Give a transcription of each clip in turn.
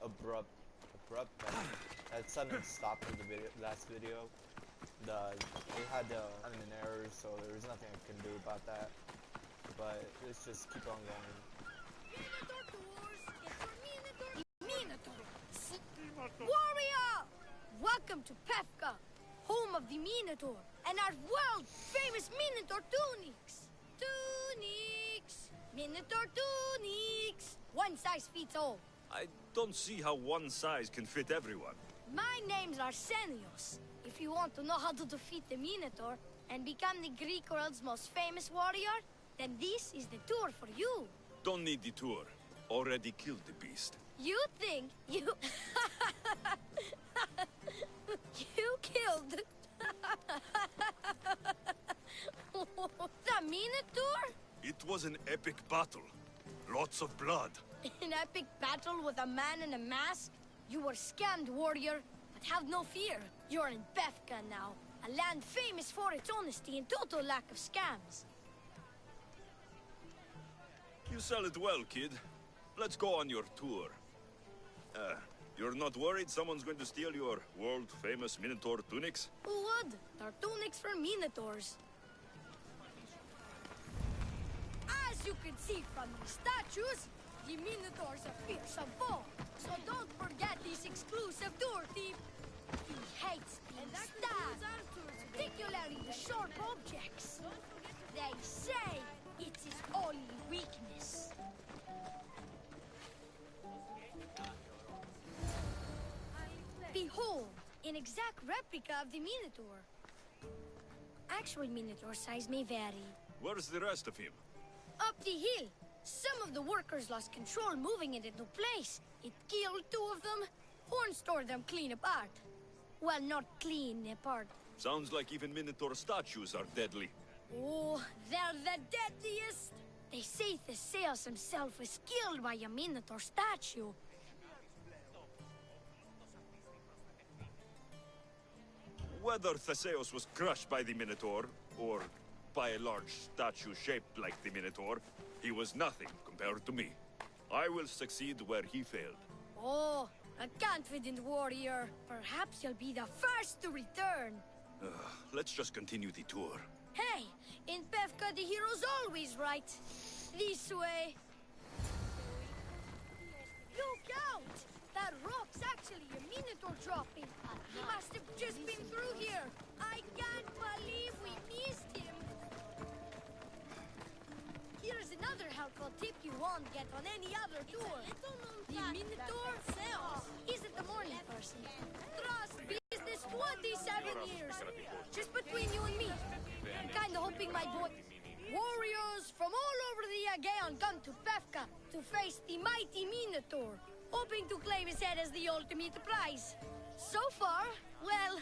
abrupt that sudden stop to the last video. It had an error, so there was nothing I can do about that. But let's just keep on going. Warrior! Welcome to Pefka, home of the Minotaur, and our world-famous Minotaur tunics. Minotaur tunics. One size fits all. I don't see how one size can fit everyone. My name's Arsenios. If you want to know how to defeat the Minotaur and become the Greek world's most famous warrior, then this is the tour for you. Don't need the tour. Already killed the beast. You think you... you killed... the Minotaur? It was an epic battle. Lots of blood. An epic battle with a man in a mask? You were scammed, warrior. But have no fear. You're in Pefka now. A land famous for its honesty and total lack of scams. You sell it well, kid. Let's go on your tour. You're not worried someone's going to steal your world-famous Minotaur tunics? Who would? They're tunics for Minotaurs. As you can see from the statues, the Minotaur's a fearsome foe. So don't forget this exclusive tour thief. He hates being stabbed, particularly the sharp objects. They say it's his only weakness. Behold, an exact replica of the Minotaur. Actual Minotaur size may vary. Where's the rest of him? Up the hill. Some of the workers lost control moving it into place. It killed two of them. Horns tore them clean apart. Well, not clean apart. Sounds like even Minotaur statues are deadly. Oh, they're the deadliest. They say Theseus himself was killed by a Minotaur statue. Whether Theseus was crushed by the Minotaur, or by a large statue shaped like the Minotaur, he was nothing compared to me. I will succeed where he failed. Oh, a confident warrior. Perhaps you'll be the first to return. Let's just continue the tour. Hey, in Pefka the hero's always right. This way. Look out! That rock's actually a Minotaur dropping. He must have just been through here. I can't believe we missed him. Here's another helpful tip you won't get on any other tour. The Minotaur isn't the morning person. Trust business 27 years. Just between you and me. I'm kinda hoping my boy... Warriors from all over the Aegean come to Pefka to face the mighty Minotaur, hoping to claim his head as the ultimate prize. So far, well...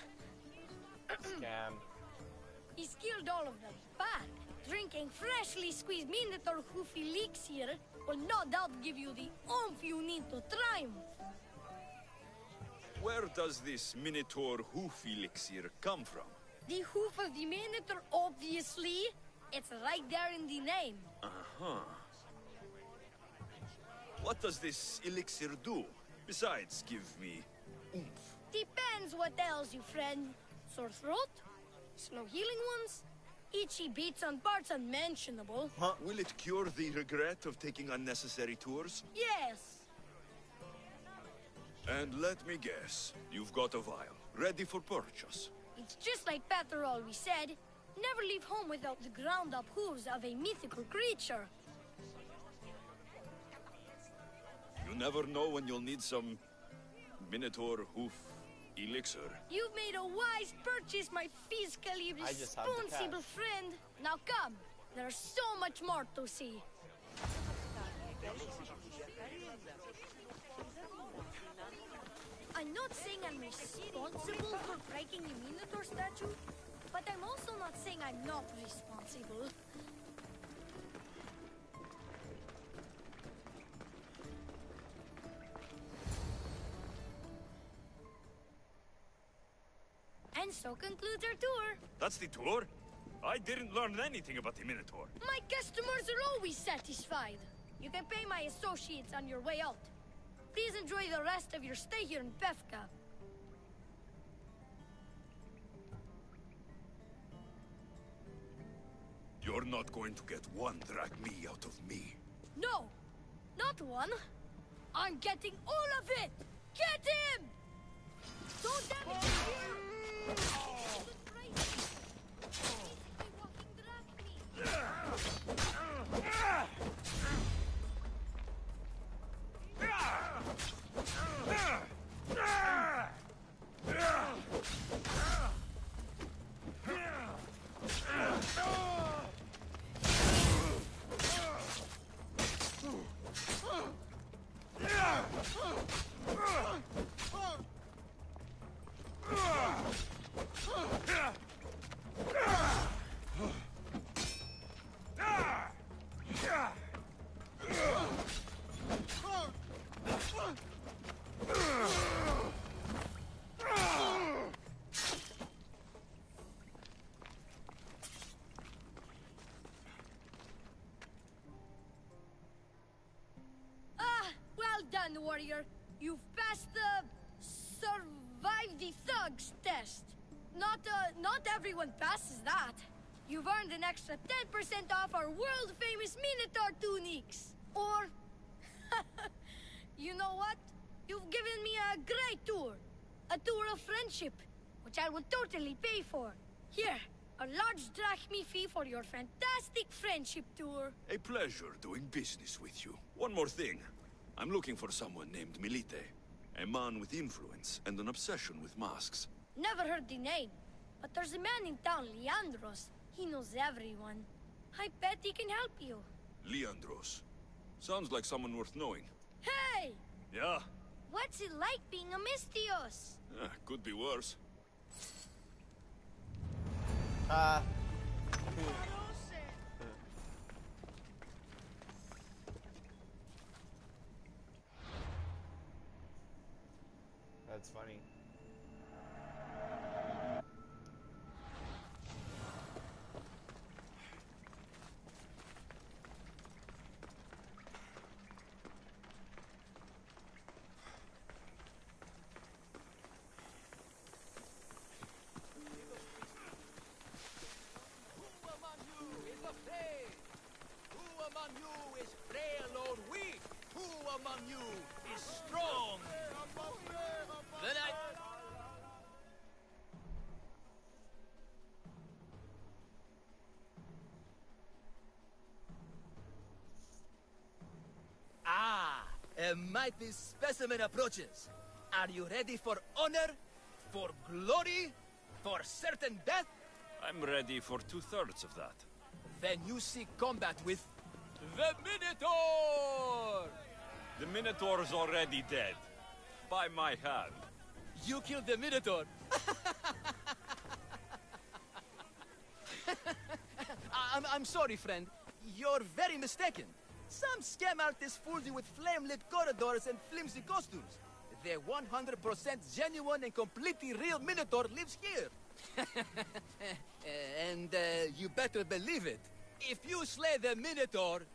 Scam. He's killed all of them. But drinking freshly squeezed Minotaur hoof elixir will no doubt give you the oomph you need to triumph. Where does this Minotaur hoof elixir come from? The hoof of the Minotaur, obviously. It's right there in the name. Uh-huh. What does this elixir do? Besides, give me oomph. Depends what ails you, friend. Sore throat? Slow healing ones? Itchy beats on parts unmentionable? Huh? Will it cure the regret of taking unnecessary tours? Yes. And let me guess, you've got a vial, ready for purchase. It's just like Peter always said. Never leave home without the ground-up hooves of a mythical creature. You never know when you'll need some Minotaur hoof elixir. You've made a wise purchase, my fiscally responsible friend. Now come, there's so much more to see. I'm not saying I'm responsible for breaking the Minotaur statue, but I'm also not saying I'm not responsible. And so concludes our tour. That's the tour? I didn't learn anything about the Minotaur. My customers are always satisfied. You can pay my associates on your way out. Please enjoy the rest of your stay here in Befka. You're not going to get one drachmi out of me. No, not one. I'm getting all of it! Get him! Don't damage him here! Done, warrior. You've passed the survive the thugs test. Not everyone passes that. You've earned an extra 10% off our world-famous Minotaur tunics. Or, you know what? You've given me a great tour. A tour of friendship, which I will totally pay for. Here, a large drachmi fee for your fantastic friendship tour. A pleasure doing business with you. One more thing. I'm looking for someone named Milite. A man with influence and an obsession with masks. Never heard the name, but there's a man in town, Leandros. He knows everyone. I bet he can help you. Leandros. Sounds like someone worth knowing. Hey! Yeah? What's it like being a Mystios? Could be worse. That's funny. Who among you is afraid? Who among you is frail or weak? Who among you is strong? Then I... Ah, a mighty specimen approaches. Are you ready for honor? For glory? For certain death? I'm ready for 2/3 of that. Then you seek combat with... the Minotaur! The Minotaur's already dead. By my hand. You killed the Minotaur! I'm sorry, friend. You're very mistaken. Some scam artists fooled you with flame-lit corridors and flimsy costumes. The 100% genuine and completely real Minotaur lives here. And you better believe it. If you slay the Minotaur,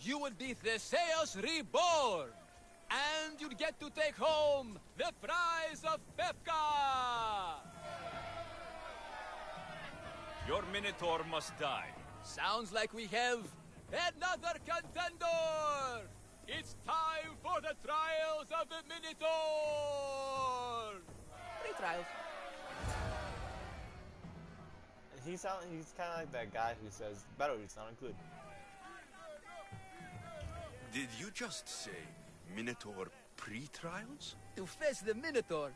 you would be Theseus reborn. And you'd get to take home the prize of Befka! Your Minotaur must die. Sounds like we have another contender! It's time for the trials of the Minotaur! 3 trials. He's kind of like that guy who says, batteries not included. Did you just say Minotaur pre-trials? To face the Minotaur,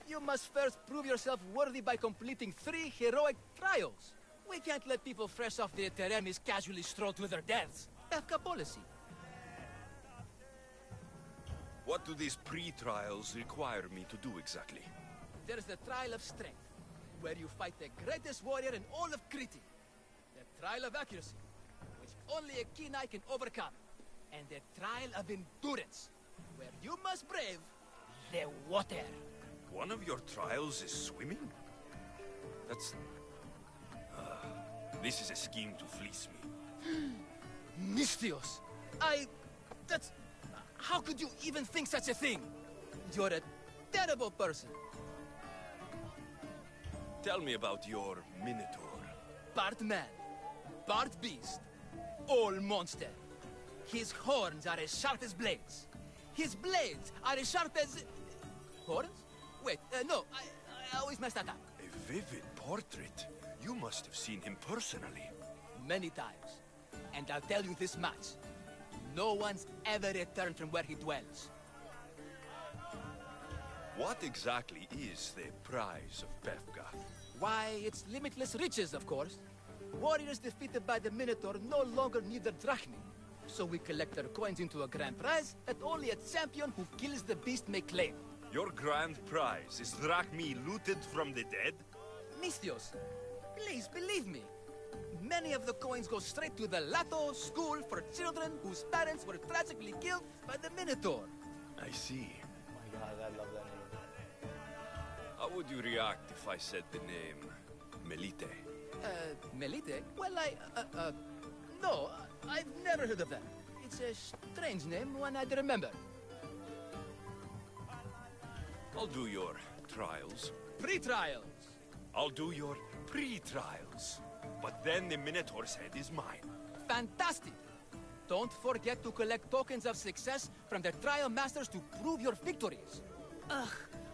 you must first prove yourself worthy by completing 3 heroic trials. We can't let people fresh off the Teremis casually stroll to their deaths. Befka policy. What do these pre-trials require me to do exactly? There's the Trial of Strength, where you fight the greatest warrior in all of Crete. The Trial of Accuracy, which only a keen eye can overcome. And the Trial of Endurance, where you must brave the water. One of your trials is swimming? That's... this is a scheme to fleece me. Mystios! That's... How could you even think such a thing? You're a terrible person. Tell me about your Minotaur. Part man, part beast, all monster. His horns are as sharp as blades. His blades are as sharp as... Horns? Wait, no, I always mess that up. A vivid portrait. You must have seen him personally. Many times. And I'll tell you this much. No one's ever returned from where he dwells. What exactly is the prize of Befka? Why, it's limitless riches, of course. Warriors defeated by the Minotaur no longer need their drachmi. So we collect their coins into a grand prize that only a champion who kills the beast may claim. Your grand prize is drachmi looted from the dead? Misthios, please believe me. Many of the coins go straight to the Lato School for children whose parents were tragically killed by the Minotaur. I see. Oh my god, I love that name. How would you react if I said the name Melite? Melite? Well, no, I've never heard of that. It's a strange name, one I'd remember. I'll do your trials. Pre-trials. I'll do your pre-trials. But then the Minotaur's head is mine. Fantastic! Don't forget to collect tokens of success from the trial masters to prove your victories. Ugh,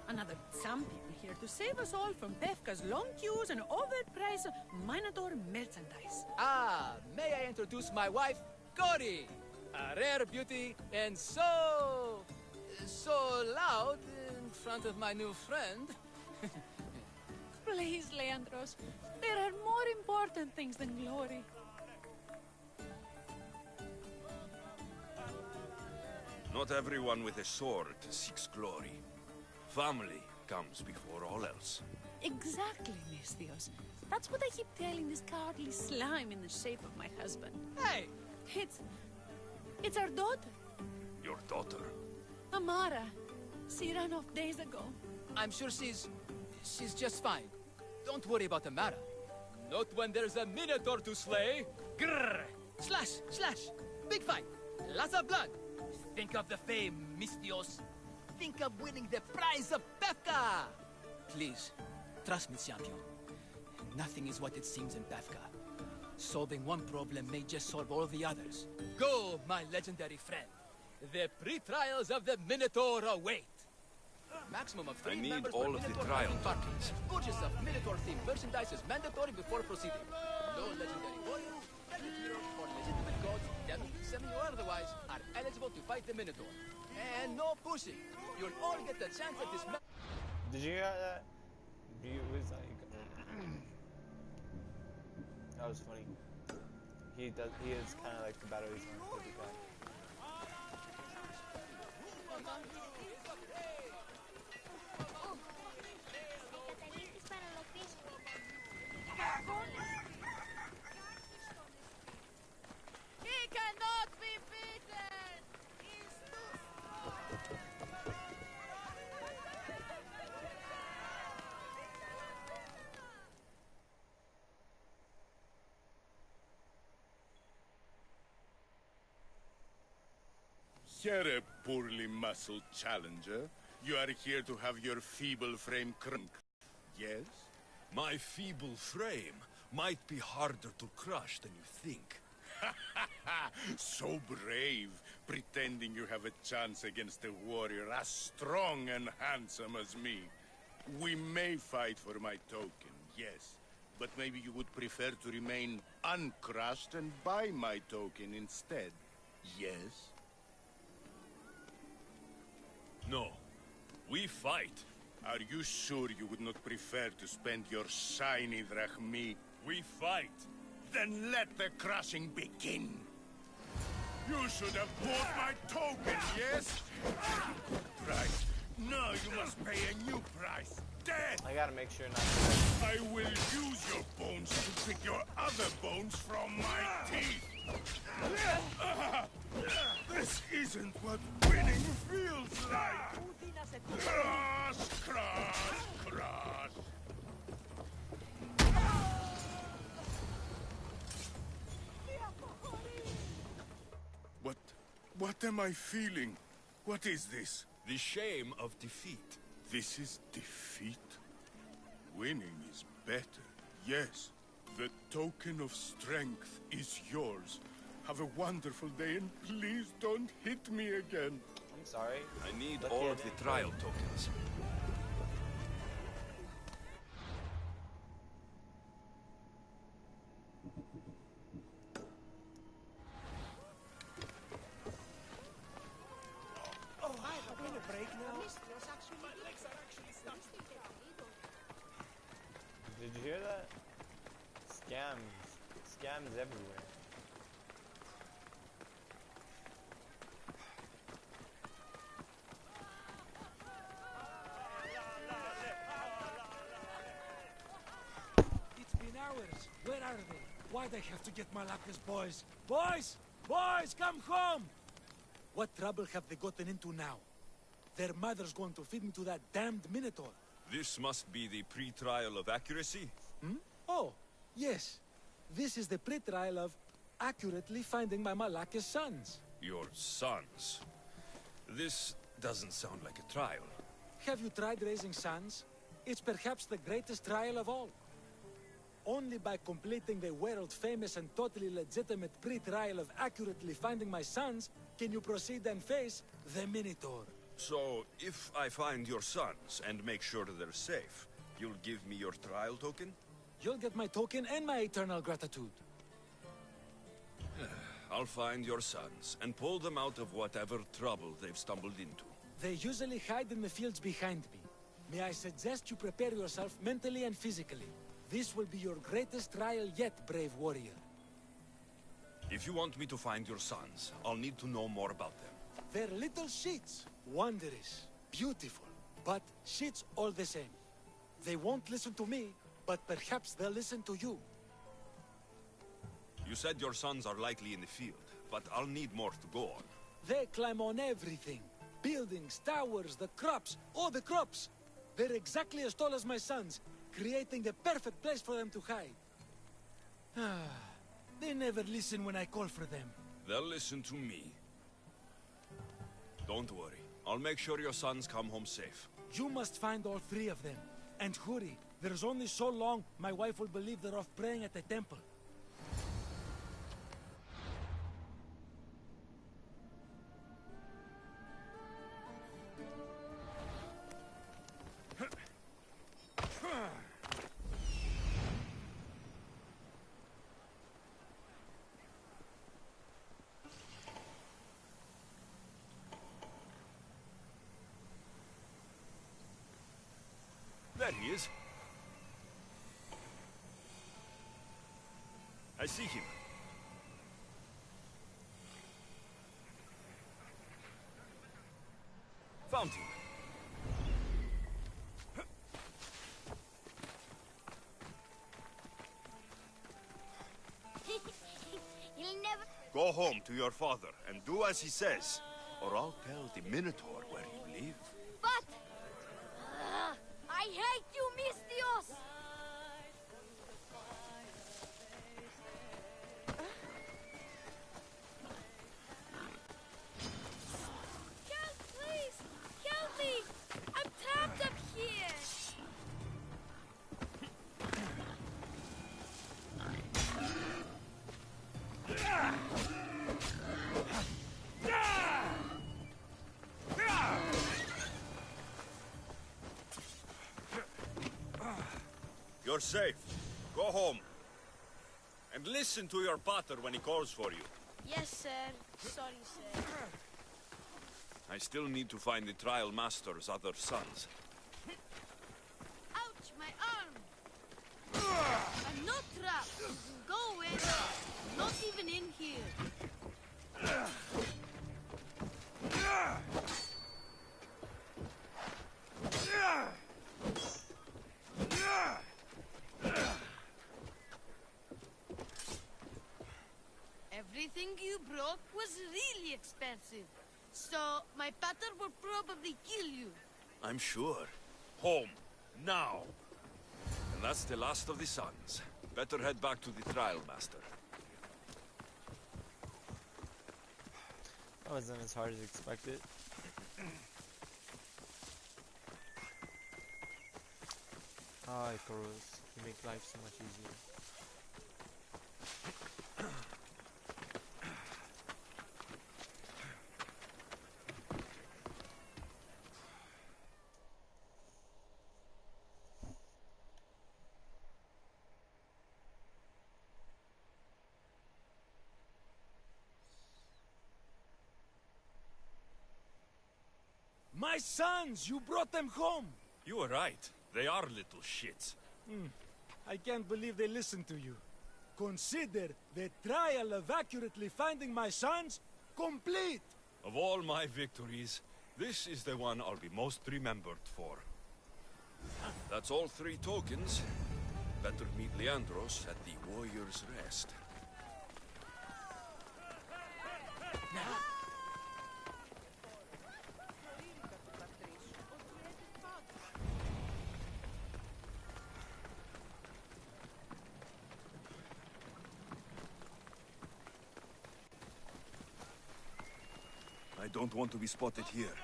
another champion here to save us all from Befka's long queues and overpriced Minotaur merchandise. Ah, may I introduce my wife, Cory? A rare beauty and so loud in front of my new friend. Please, Leandros, there are more important things than glory. Not everyone with a sword seeks glory. Family comes before all else. Exactly, Misthios. That's what I keep telling this cowardly slime in the shape of my husband. Hey! It's our daughter, Your daughter. Amara. She ran off days ago. I'm sure she's just fine. Don't worry about Amara. Not when there's a Minotaur to slay. Grrr! Slash! Slash! Big fight! Lots of blood! Think of the fame, Misthios. Think of winning the prize of Befka! Please, trust me, champion. Nothing is what it seems in Befka. Solving one problem may just solve all the others. Go, my legendary friend. The pre-trials of the Minotaur await. Maximum of 3 I need members all per of the Minotaur trial fighting party. tokens. Purchase of Minotaur-themed merchandise is mandatory before proceeding. No legendary warriors, epic heroes, or legitimate gods, demi, semi, or otherwise, are eligible to fight the Minotaur. And no pushing. You'll all get the chance at this. Did you hear that? He was like, that was funny. He is kind of like the batteries on the guy. He cannot be beaten! He's Here, a poorly muscled challenger. You are here to have your feeble frame crunk. Yes? My feeble frame might be harder to crush than you think. So brave, pretending you have a chance against a warrior as strong and handsome as me. We may fight for my token, yes. But maybe you would prefer to remain uncrushed and buy my token instead. Yes? No. We fight. Are you sure you would not prefer to spend your shiny drachmi? We fight. Then let the crushing begin! You should have bought my token, yes? Price. No, you must pay a new price. Dead! I gotta make sure not to. I will use your bones to pick your other bones from my teeth! This isn't what winning feels like! Crush, crush, crush! What am I feeling? What is this? The shame of defeat. This is defeat? Winning is better, yes. The token of strength is yours. Have a wonderful day, and please don't hit me again. I'm sorry. I need Look all at of the it. trial tokens. Did you hear that? Scams. Scams everywhere. It's been hours. Where are they? Why'd I have to get Malaka's boys? Boys! Boys, come home! What trouble have they gotten into now? Their mother's going to feed me to that damned Minotaur. This must be the pre-trial of accuracy. Hmm? Oh, yes. This is the pre-trial of accurately finding my Malaka's sons. Your sons. This doesn't sound like a trial. Have you tried raising sons? It's perhaps the greatest trial of all. Only by completing the world-famous and totally legitimate pre-trial of accurately finding my sons can you proceed and face the Minotaur. So, if I find your sons and make sure they're safe, you'll give me your trial token? You'll get my token and my eternal gratitude. I'll find your sons and pull them out of whatever trouble they've stumbled into. They usually hide in the fields behind me. May I suggest you prepare yourself mentally and physically. This will be your greatest trial yet, brave warrior. If you want me to find your sons, I'll need to know more about them. They're little shits. Wondrous, beautiful, but shits all the same. They won't listen to me, but perhaps they'll listen to you. You said your sons are likely in the field, but I'll need more to go on. They climb on everything. Buildings, towers, the crops. Oh, the crops! They're exactly as tall as my sons, creating the perfect place for them to hide. They never listen when I call for them. They'll listen to me. Don't worry. I'll make sure your sons come home safe. You must find all three of them. And hurry. There's only so long my wife will believe they're off praying at the temple. There he is. I see him. Found him. You'll never... Go home to your father and do as he says, or I'll tell the Minotaur where you live. But... I hate you, Mistios! Help, please! Help me! I'm trapped up here! You're safe. Go home. And listen to your pater when he calls for you. Yes, sir. Sorry, sir. I still need to find the trial master's other sons. Ouch, my arm! I'm not trapped. Go away now. Not even in here. Everything you broke was really expensive. So, my pater will probably kill you. I'm sure. Home. Now. And that's the last of the sons. Better head back to the trial master. That wasn't as hard as expected. Ah, Icarus, you make life so much easier. My sons! You brought them home! You were right. They are little shits. I can't believe they listened to you. Consider the trial of accurately finding my sons complete! Of all my victories, this is the one I'll be most remembered for. That's all 3 tokens. Better meet Leandros at the Warrior's Rest. I don't want to be spotted here.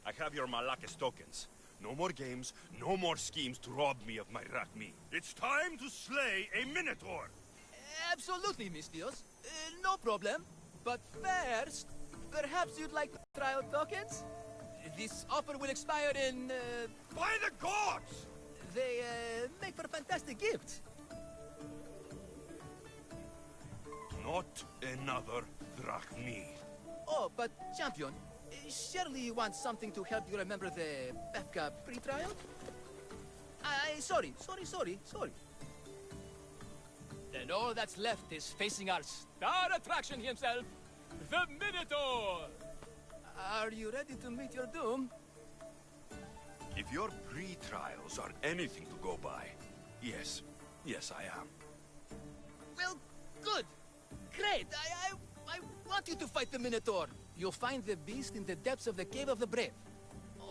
I have your Malakis tokens. No more games, no more schemes to rob me of my Rakmi. It's time to slay a Minotaur! Absolutely, Mistios. No problem. But first, perhaps you'd like trial tokens? This offer will expire in, By the gods! They, make for fantastic gifts. Not another Drachmi. Oh, but, champion, surely you want something to help you remember the Befka pre-trial? Sorry. Then all that's left is facing our star attraction himself, the Minotaur! Are you ready to meet your doom? If your pre-trials are anything to go by, yes, I am. Well, good. Great. I want you to fight the Minotaur. You'll find the beast in the depths of the Cave of the Brave,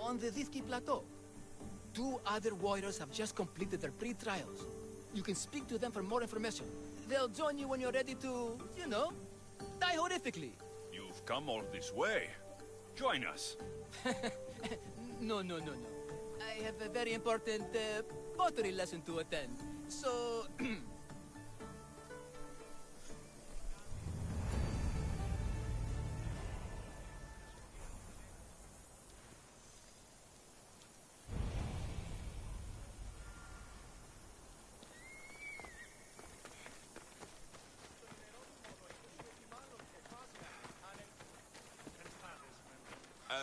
on the Thithki Plateau. 2 other warriors have just completed their pre-trials. You can speak to them for more information. They'll join you when you're ready to, you know, die horrifically. You've come all this way. Join us. No. I have a very important pottery lesson to attend. So...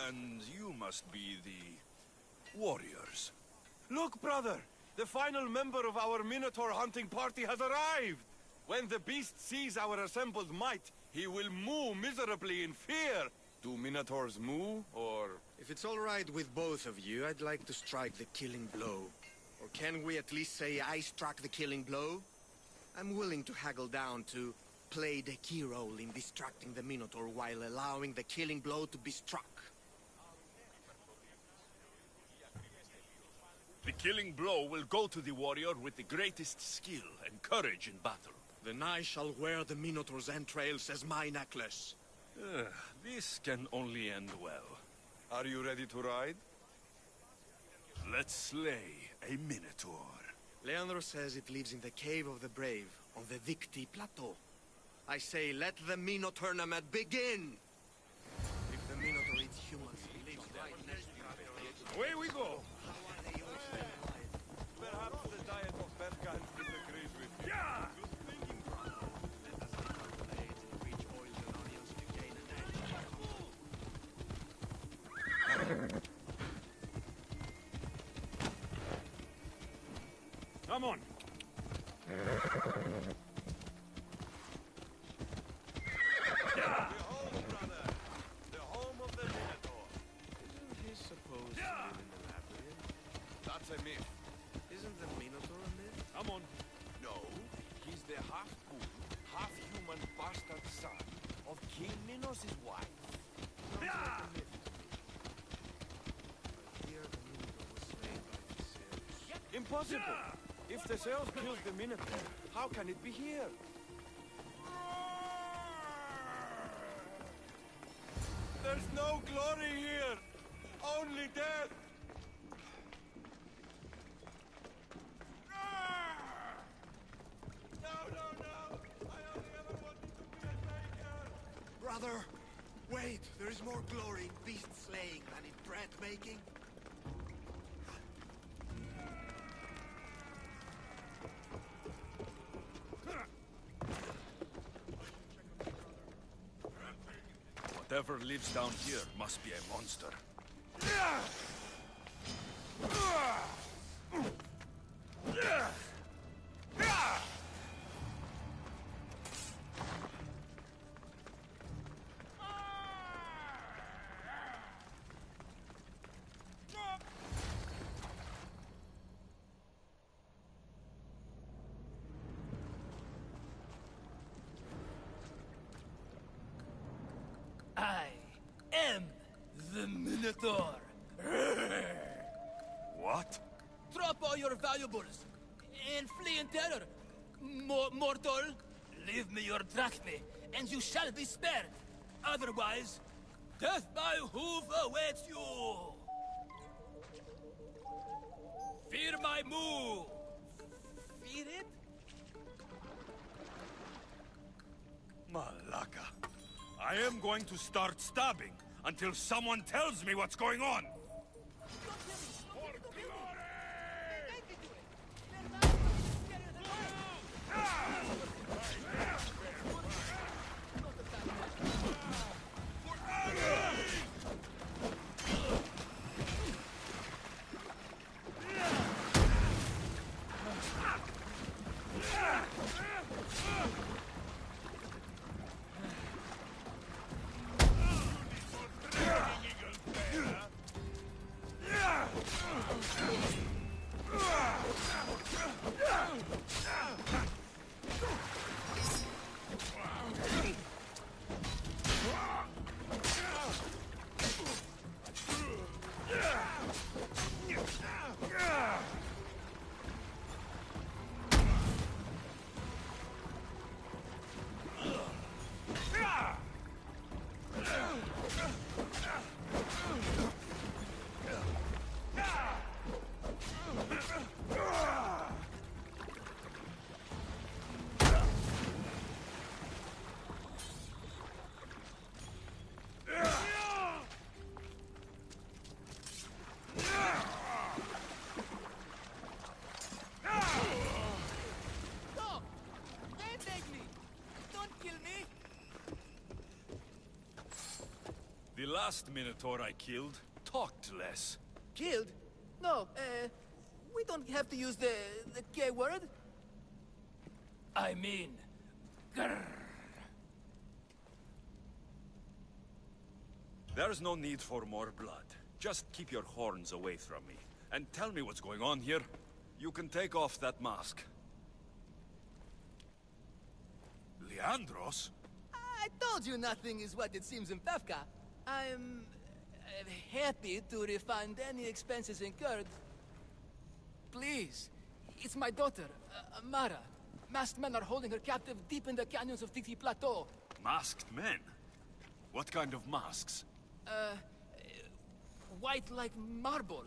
And you must be the warriors. Look, brother! The final member of our Minotaur hunting party has arrived! When the beast sees our assembled might, he will moo miserably in fear! Do Minotaurs moo, or... If it's all right with both of you, I'd like to strike the killing blow. Or can we at least say I struck the killing blow? I'm willing to haggle down to play the key role in distracting the Minotaur while allowing the killing blow to be struck. The killing blow will go to the warrior with the greatest skill and courage in battle. Then I shall wear the Minotaur's entrails as my necklace. This can only end well. Are you ready to ride? Let's slay a Minotaur. Leandro says it lives in the Cave of the Brave, on the Victi Plateau. I say, let the Minotaur tournament begin! If the Minotaur eats humans, he lives right next to Away we go! Perhaps the diet of Berkan disagrees with you. Yeah! Come on. Behold, brother, the home of the Minotaur. Isn't he supposed to live in the labyrinth? That's a myth. Isn't the Minotaur a myth? Come on. No, he's the half-bull, half-human bastard son of King Minos' wife. Sounds like a myth. I hear the Minotaur was slain by the Zeus. Impossible! If the Zeus killed the Minotaur, how can it be here? There's no glory here! Only death! No! I only ever wanted to be a baker! Brother, wait! There is more glory in beast slaying than in bread making. Whatever lives down here must be a monster. I am the Minotaur. What? Drop all your valuables and flee in terror. Mortal, leave me your drachme, and you shall be spared. Otherwise, death by hoof awaits you. Fear my move. Fear it? Malaka. I am going to start stabbing until someone tells me what's going on. The last Minotaur I killed talked less. Killed? No, we don't have to use the K word. I mean, grrr. There's no need for more blood. Just keep your horns away from me. And tell me what's going on here. You can take off that mask. Leandros? I told you nothing is what it seems in Pevka. I'm happy to refund any expenses incurred. Please. It's my daughter, Amara. Masked men are holding her captive deep in the canyons of Titi Plateau. Masked men? What kind of masks? White like marble.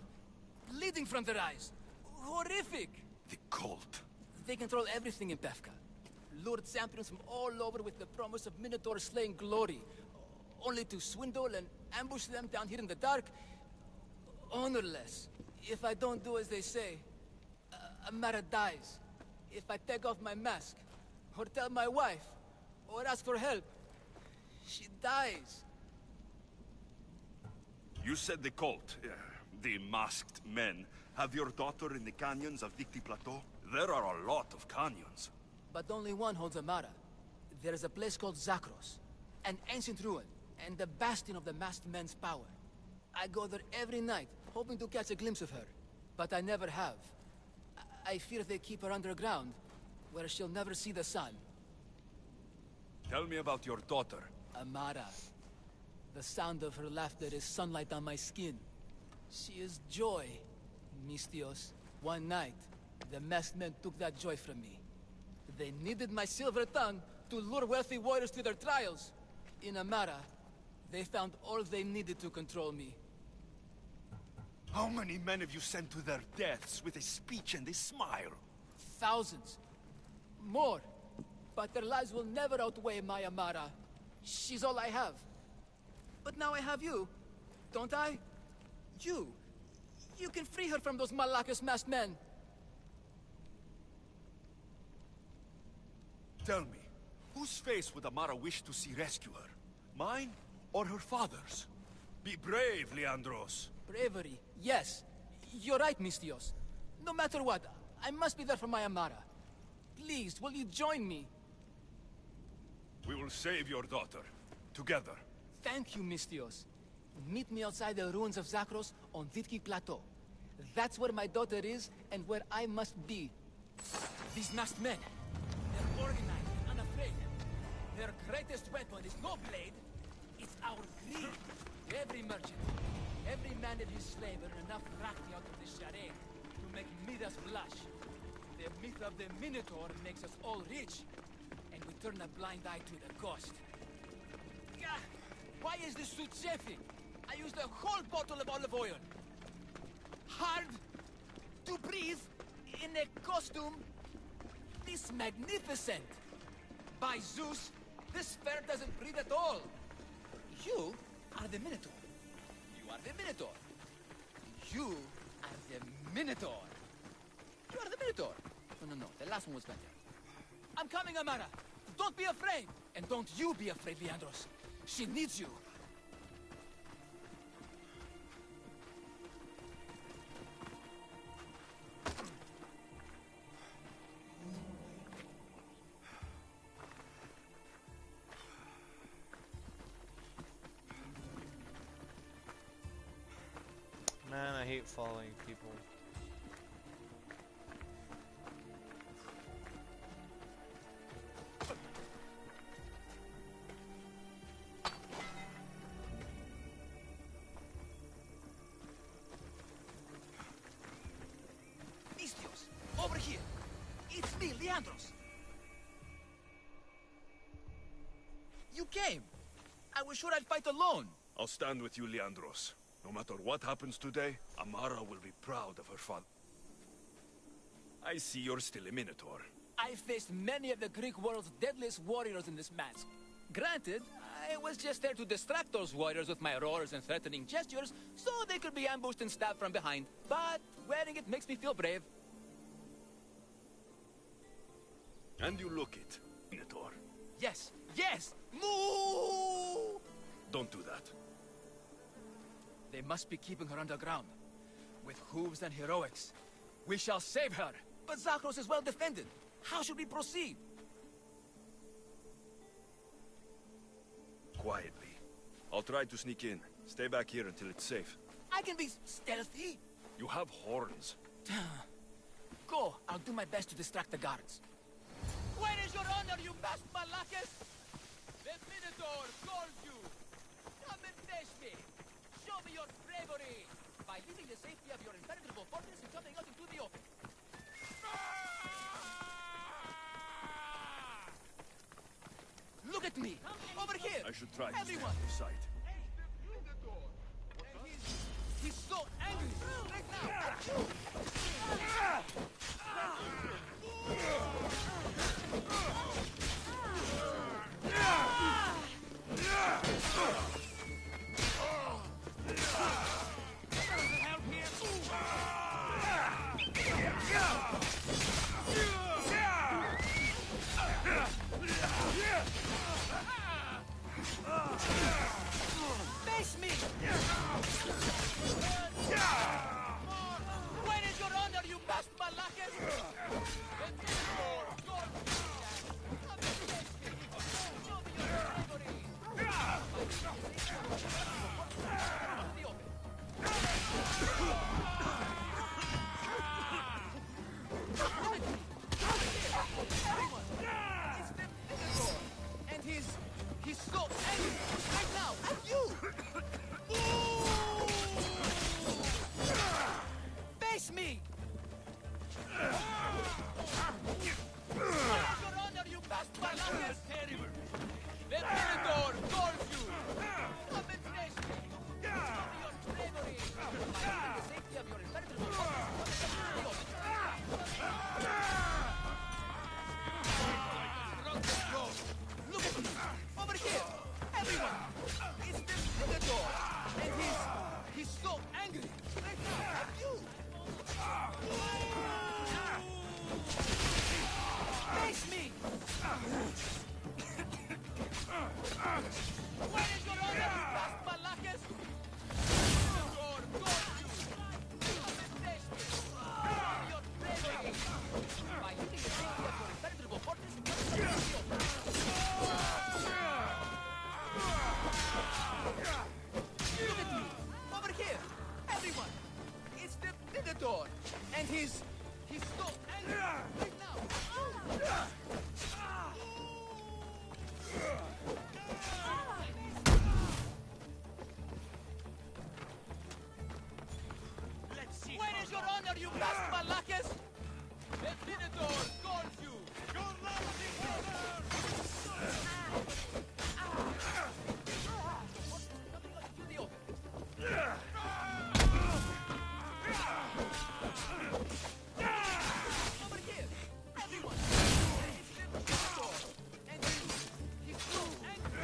Bleeding from their eyes. Horrific! The cult. They control everything in Pefka. Lured champions from all over with the promise of Minotaur slaying glory. Only to swindle and ambush them down here in the dark. Honorless. If I don't do as they say, Amara dies. If I take off my mask, or tell my wife, or ask for help, she dies. You said the cult, the masked men, have your daughter in the canyons of Dicty Plateau? There are a lot of canyons. But only one holds Amara. There is a place called Zakros, an ancient ruin, and the bastion of the masked men's power. I go there every night, hoping to catch a glimpse of her, but I never have. I fear they keep her underground, where she'll never see the sun. Tell me about your daughter. Amara. The sound of her laughter is sunlight on my skin. She is joy, Mistios. One night, the masked men took that joy from me. They needed my silver tongue to lure wealthy warriors to their trials. In Amara, they found all they needed to control me. How many men have you sent to their deaths with a speech and a smile? Thousands. More. But their lives will never outweigh my Amara. She's all I have. But now I have you, don't I? You. You can free her from those Malakas masked men. Tell me, whose face would Amara wish to see rescue her? Mine or her father's? Be brave, Leandros. Bravery, yes. You're right, Mistios. No matter what, I must be there for my Amara. Please, will you join me? We will save your daughter. Together. Thank you, Mistios. Meet me outside the ruins of Zakros on Vitki Plateau. That's where my daughter is, and where I must be. These masked men, they're organized and unafraid. Their greatest weapon is no blade, it's our greed. Every merchant, every man and his slave earn enough rakti out of this charade to make Midas blush. The myth of the Minotaur makes us all rich, and we turn a blind eye to the cost. Gah! Why is this suit chafing? I used a whole bottle of olive oil. Hard to breathe in a costume this magnificent. By Zeus, this fair doesn't breathe at all. You are the Minotaur. You are the Minotaur. You are the Minotaur. You are the Minotaur. No, the last one was better. I'm coming, Amara. Don't be afraid. And don't you be afraid, Leandros. She needs you. Man, I hate following people. Mistios, over here. It's me, Leandros. You came. I was sure I'd fight alone. I'll stand with you, Leandros. No matter what happens today, Amara will be proud of her father. I see you're still a Minotaur. I faced many of the Greek world's deadliest warriors in this mask. Granted, I was just there to distract those warriors with my roars and threatening gestures, so they could be ambushed and stabbed from behind. But wearing it makes me feel brave. And you look it, Minotaur. Yes, yes! Moo! Don't do that. They must be keeping her underground. With hooves and heroics. We shall save her. But Zakros is well defended. How should we proceed? Quietly. I'll try to sneak in. Stay back here until it's safe. I can be stealthy. You have horns. Go. I'll do my best to distract the guards. Where is your honor, you masked Malakas? The Minotaur calls you. Come and face me. Show me your bravery by leaving the safety of your impenetrable fortress and coming out into the open. with me! Over here! I should try to stay Everyone! out of sight. He's so angry! Right now! At you! Face me! Where is your honor, you past Malakis? And he's so angry right now at you! Face me! Your honor, you past Malakis! Terrible! The Minotaur calls you! Come and face me! Show me your bravery! By the safety of your impenetrable fortress, look at me! Over here! Everyone! It's the Minotaur! And he's so angry! Right now, at you! Face me! Where is your honor, you past Malakis? Minotaur calls you! Come and face me! Show me your bravery! By hitting the safety of your impenetrable fortress, look at me! Over here! Everyone! It's the Minotaur! And he's so angry! Right now! Where is your honor, you past Malakis? The Minotaur calls you! Your lofty over here! Everyone! It's the Minotaur! And he's so angry!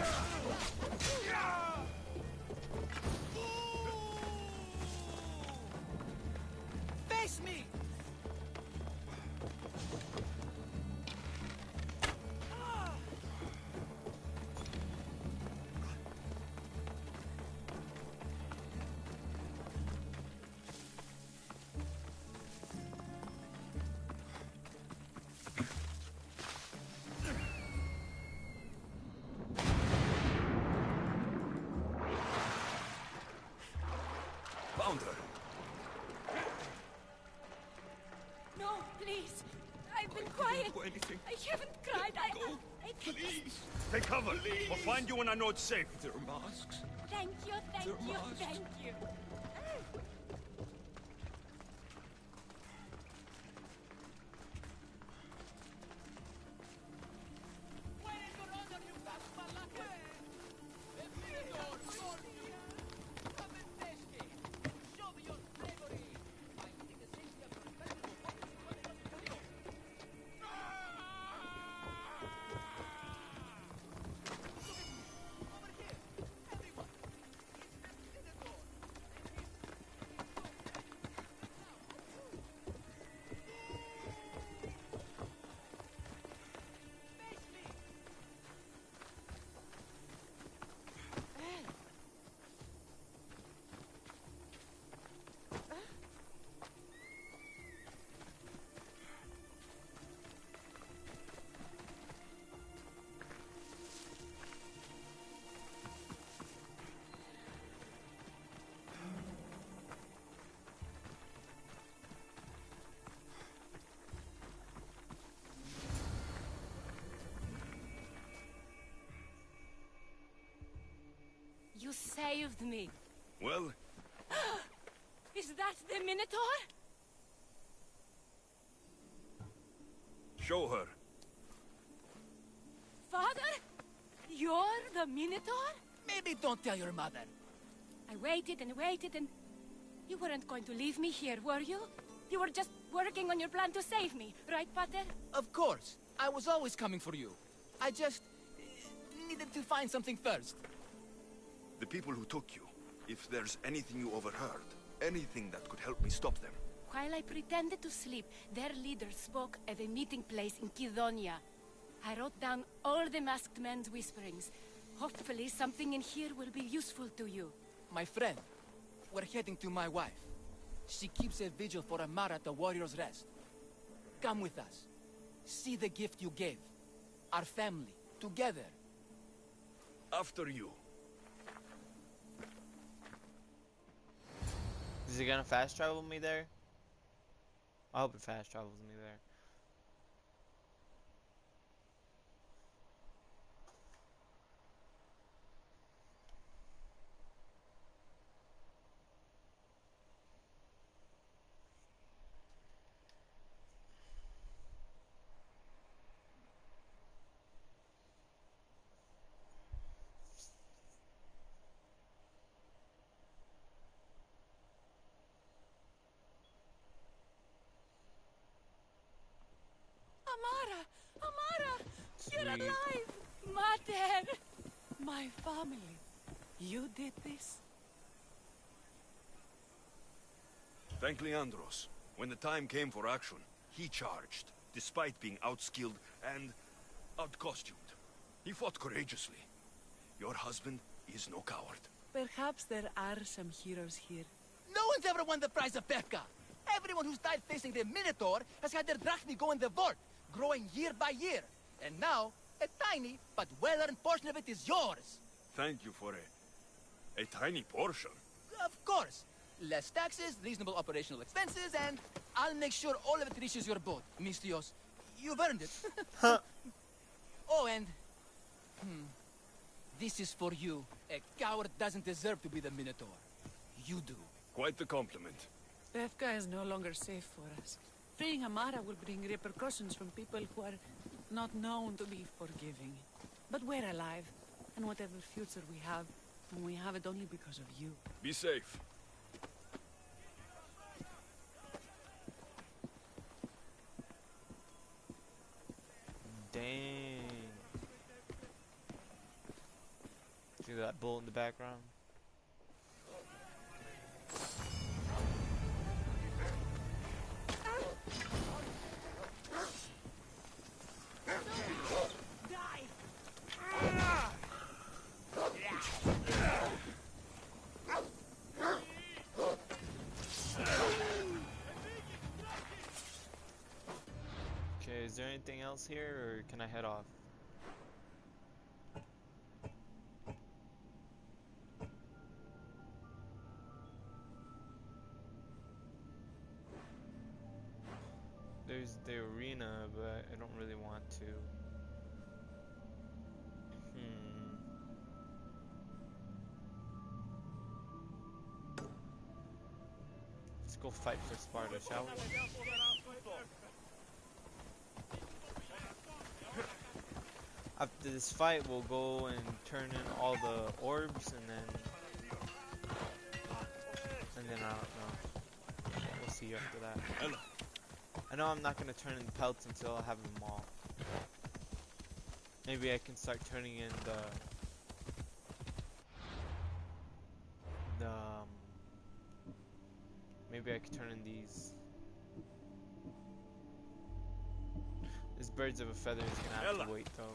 Face me! Found her. No, please. I've been quiet. Do anything. I haven't cried. I Please. Take cover. We'll find you when I know it's safe. Their masks. Thank you, thank They're you, masked. thank you. Where is your honor, you past Malakis? The Minotaur calls you! Come and face me! Show me your bravery! By hitting the safety of your impenetrable fortress, over here! Everyone! It's the Minotaur! You saved me. Well, Is that the Minotaur? show her. Father? You're the Minotaur? Maybe don't tell your mother. I waited and waited and... You weren't going to leave me here, were you? You were just working on your plan to save me, right, Pater? Of course. I was always coming for you. I just... needed to find something first. The people who took you, if there's anything you overheard, anything that could help me stop them. While I pretended to sleep, their leader spoke of a meeting place in Kidonia. I wrote down all the masked men's whisperings. Hopefully something in here will be useful to you. My friend, we're heading to my wife. She keeps a vigil for Amara at the Warrior's Rest. Come with us. See the gift you gave. Our family, together. After you. Is he gonna fast travel me there? I hope it fast travels me there. Amara! Amara! You're Sweet. alive! Mater! My family. You did this? Thank Leandros. When the time came for action, he charged, despite being outskilled and outcostumed. He fought courageously. Your husband is no coward. Perhaps there are some heroes here. No one's ever won the prize of Befka. Everyone who's died facing the Minotaur has had their drachmi go in the vault, growing year by year. And now, a tiny but well-earned portion of it is yours. Thank you for a tiny portion. Of course. Less taxes, reasonable operational expenses, and I'll make sure all of it reaches your boat, Mistios. You've earned it. Oh, and... This is for you. A coward doesn't deserve to be the Minotaur. You do. Quite the compliment. Befka is no longer safe for us. Freeing Amara will bring repercussions from people who are not known to be forgiving. But we're alive, and whatever future we have it only because of you. Be safe. Dang. See that bullet in the background? Okay, is there anything else here, or can I head off? There's the arena, but I don't really want to. Let's go fight for Sparta, shall we? After this fight, we'll go and turn in all the orbs, and then I don't know. We'll see after that. I know I'm not gonna turn in the pelts until I have them all. Maybe I can start turning in maybe I could turn in these. This birds of a feather is gonna have to wait though.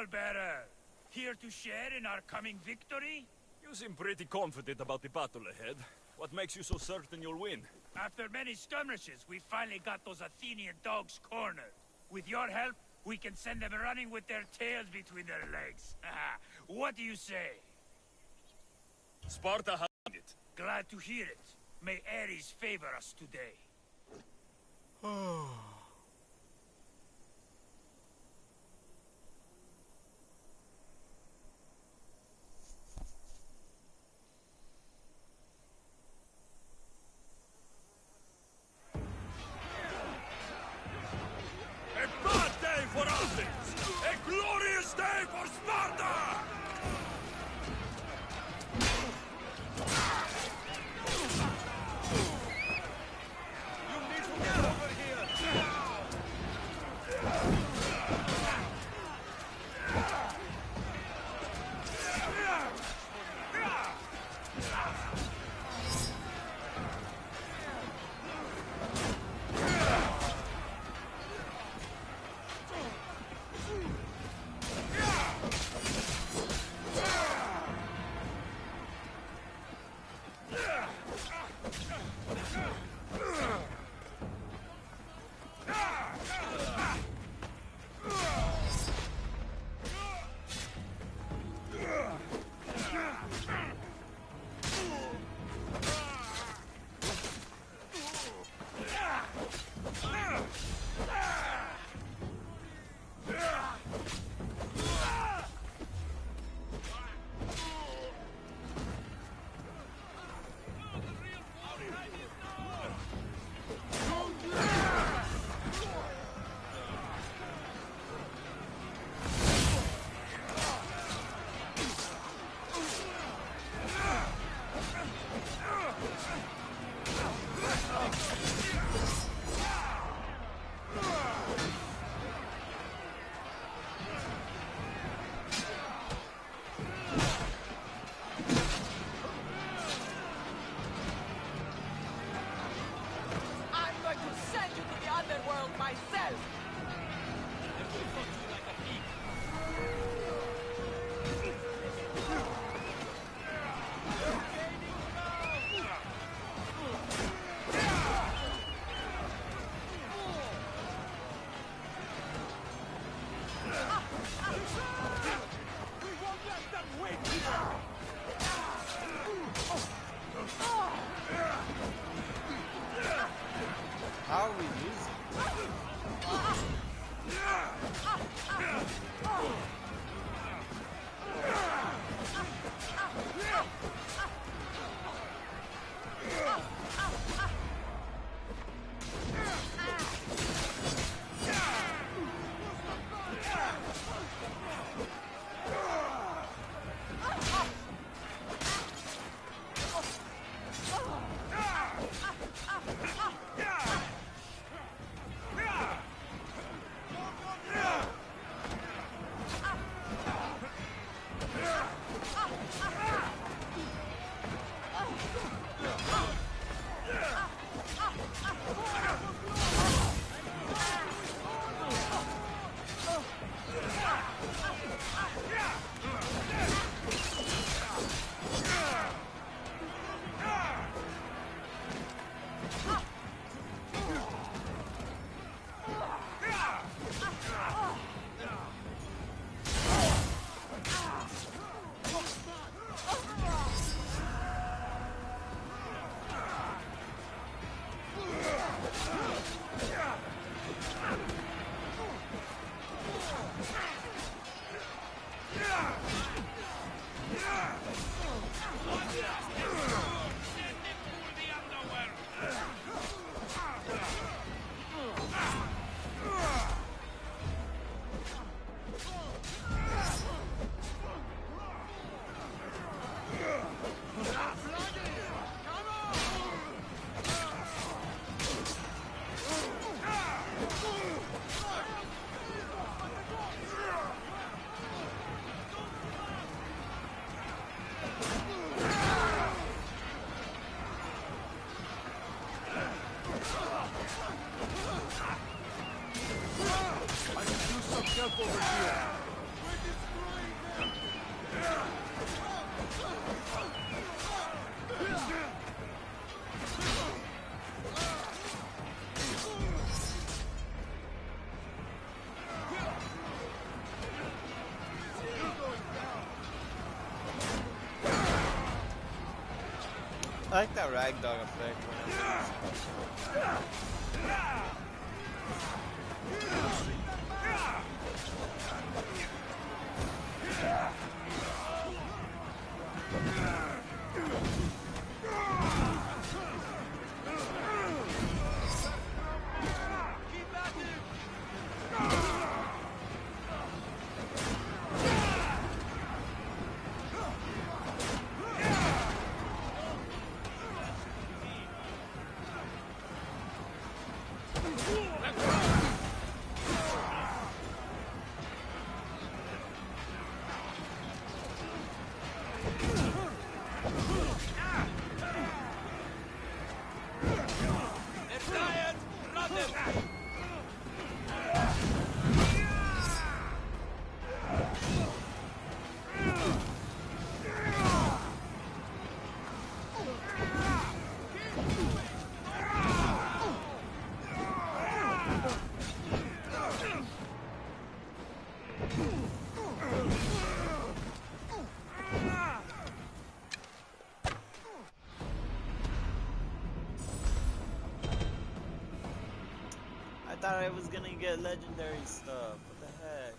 Talebearer! Here to share in our coming victory? You seem pretty confident about the battle ahead. What makes you so certain you'll win? After many skirmishes, we finally got those Athenian dogs cornered. With your help, we can send them running with their tails between their legs. What do you say? Sparta has it. Glad to hear it. May Ares favor us today. A bad day for Athens! A glorious day for Sparta! You need to get over here! I'm going to send you to the underworld myself! How are we losing? I like that ragdoll effect when I thought I was gonna get legendary stuff. What the heck?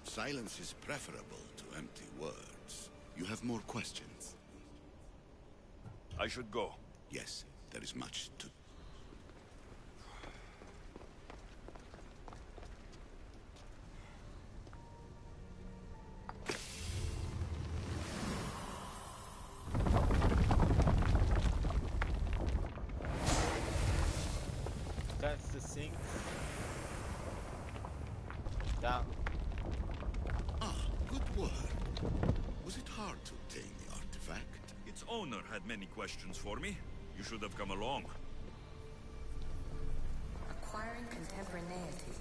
Silence is preferable to empty words. You have more questions? I should go. Yes, there is much to... That's the sink. Down. Ah, good work. Was it hard to obtain the artifact? Its owner had many questions for me. You should have come along. Acquiring contemporaneity.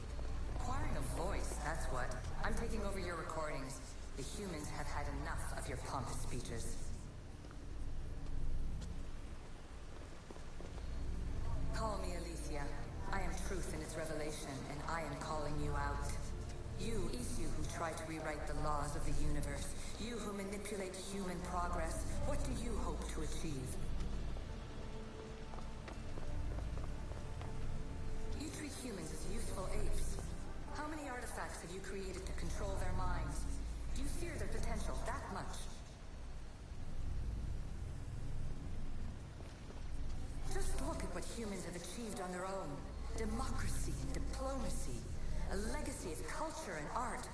Acquiring a voice, that's what. I'm taking over your recordings. The humans have had enough of your pompous speeches. Call me Alicia. I am truth in its revelation, and I am calling you out. You who try to rewrite the laws of the universe. You who manipulate human progress. What do you hope to achieve? You treat humans as useful apes. How many artifacts have you created to control their minds? Do you fear their potential that much? achieved on their own. Democracy and diplomacy. A legacy of culture and art.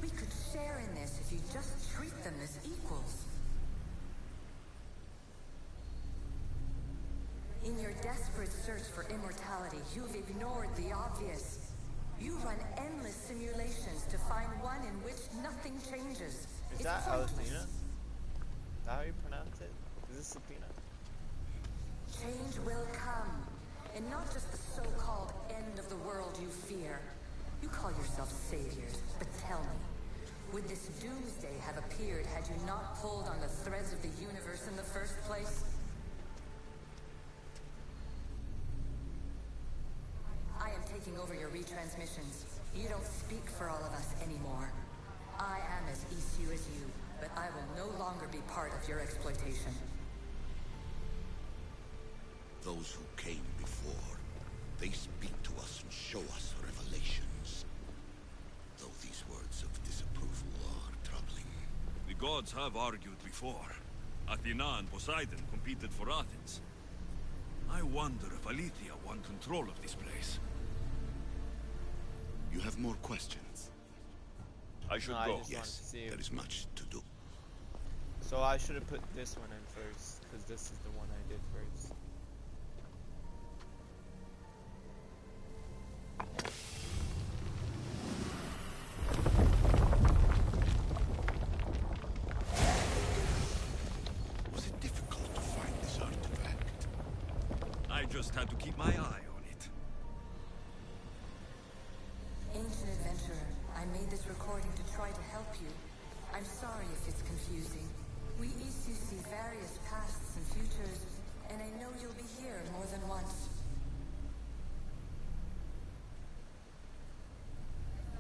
We could share in this if you just treat them as equals. In your desperate search for immortality, you've ignored the obvious. You run endless simulations to find one in which nothing changes. Is that Alcina? Is that how you pronounce it? Is this Supina? Change will come. And not just the so-called end of the world you fear. You call yourselves saviors, but tell me, would this doomsday have appeared had you not pulled on the threads of the universe in the first place? I am taking over your retransmissions. You don't speak for all of us anymore. I am as issue as you, but I will no longer be part of your exploitation. Those who came before, they speak to us and show us revelations. Though these words of disapproval are troubling. The gods have argued before. Athena and Poseidon competed for Athens. I wonder if Alethea won control of this place. You have more questions? I should No, go. I just wanted to see There is much to do. So I should have put this one in first, because this is the one I did first. Was it difficult to find this artifact? I just had to keep my eye on it. Ancient adventurer, I made this recording to try to help you. I'm sorry if it's confusing. We Isu see various pasts and futures, and I know you'll be here more than once.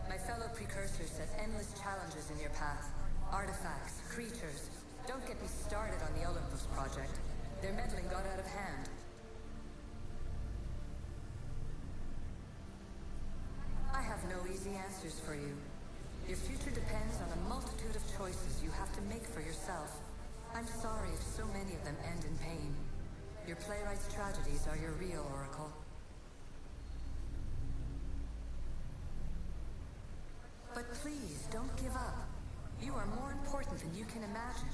My fellow precursors set endless challenges in your path. Artifacts, creatures. Don't get me started on the Olympus project. Their meddling got out of hand. I have no easy answers for you. Your future depends on a multitude of choices you have to make for yourself. I'm sorry if so many of them end in pain. Your playwright's tragedies are your real oracle. But please, don't give up. You are more important than you can imagine.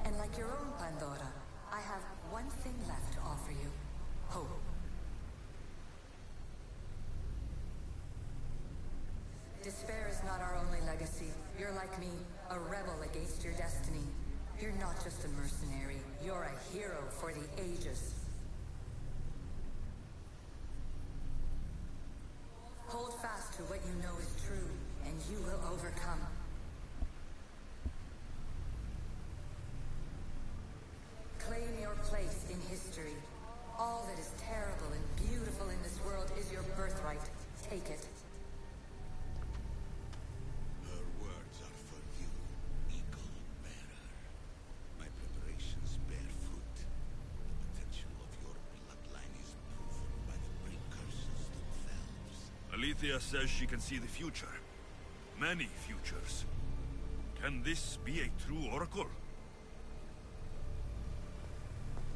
And like your own Pandora, I have one thing left to offer you. Hope. Despair is not our only legacy. You're like me, a rebel against your destiny. You're not just a mercenary, you're a hero for the ages. Hold fast to what you know is true, and you will overcome. Claim your place in history. All that is terrible and beautiful in this world is your birthright. Take it. Her words are for you, eagle bearer. My preparations bear fruit. The potential of your bloodline is proven by the precursors themselves. Alethea says she can see the future. Many futures. Can this be a true oracle?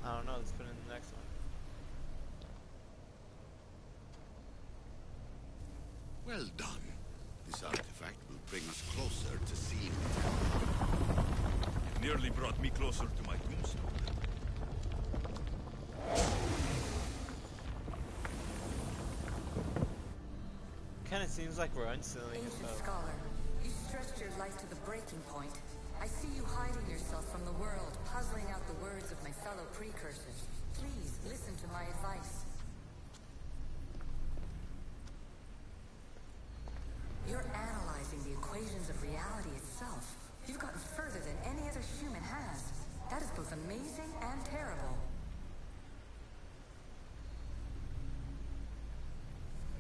I don't know, let's put in the next one. Well done. This artifact will bring us closer to seeing It nearly brought me closer to my tombstone. Kinda seems like we're unsealing Ancient about. scholar, you stretched your life to the breaking point. I see you hiding yourself from the world, puzzling out the words of my fellow precursors. Please, listen to my advice. You're analyzing the equations of reality itself. You've gotten further than any other human has. That is both amazing and terrible.